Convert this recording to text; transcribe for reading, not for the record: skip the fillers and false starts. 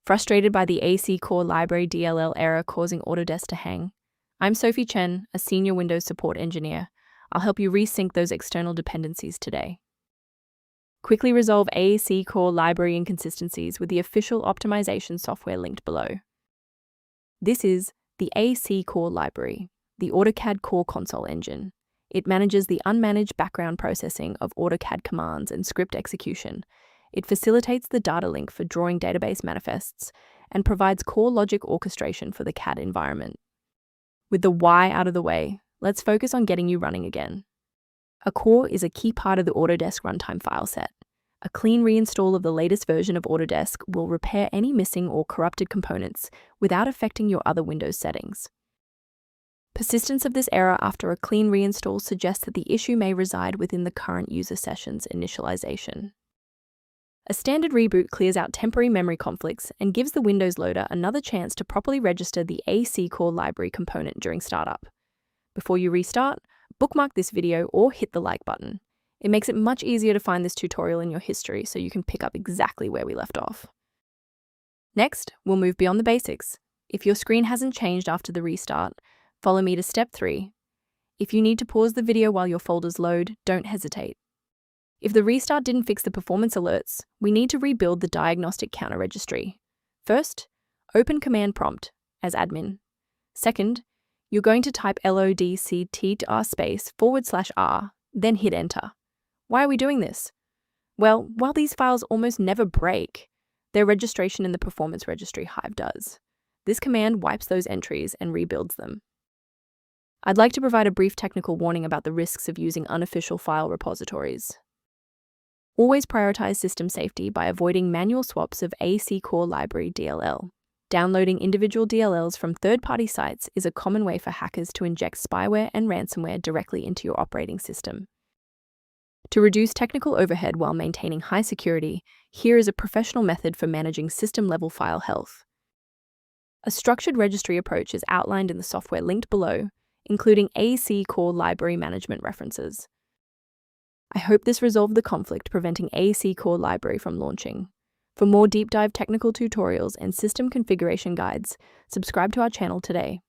Frustrated by the AutoCAD Core Library DLL error causing Autodesk to hang? I'm Sophie Chen, a senior Windows support engineer. I'll help you resync those external dependencies today. Quickly resolve AutoCAD Core Library inconsistencies with the official optimization software linked below. This is the AutoCAD Core Library, the AutoCAD Core Console engine. It manages the unmanaged background processing of AutoCAD commands and script execution. It facilitates the data link for drawing database manifests and provides core logic orchestration for the CAD environment. With the why out of the way, let's focus on getting you running again. Accore is a key part of the Autodesk runtime file set. A clean reinstall of the latest version of Autodesk will repair any missing or corrupted components without affecting your other Windows settings. Persistence of this error after a clean reinstall suggests that the issue may reside within the current user session's initialization. A standard reboot clears out temporary memory conflicts and gives the Windows loader another chance to properly register the AutoCAD Core Library component during startup. Before you restart, bookmark this video or hit the like button. It makes it much easier to find this tutorial in your history so you can pick up exactly where we left off. Next, we'll move beyond the basics. If your screen hasn't changed after the restart, follow me to step 3. If you need to pause the video while your folders load, don't hesitate. If the restart didn't fix the performance alerts, we need to rebuild the diagnostic counter registry. First, open Command Prompt as admin. Second, you're going to type lodctr//R, then hit Enter. Why are we doing this? Well, while these files almost never break, their registration in the performance registry Hive does. This command wipes those entries and rebuilds them. I'd like to provide a brief technical warning about the risks of using unofficial file repositories. Always prioritize system safety by avoiding manual swaps of AutoCAD Core Library DLL. Downloading individual DLLs from third-party sites is a common way for hackers to inject spyware and ransomware directly into your operating system. To reduce technical overhead while maintaining high security, here is a professional method for managing system-level file health. A structured registry approach is outlined in the software linked below, including AutoCAD Core Library management references. I hope this resolved the conflict preventing AutoCAD Core Library from launching. For more deep dive technical tutorials and system configuration guides, subscribe to our channel today.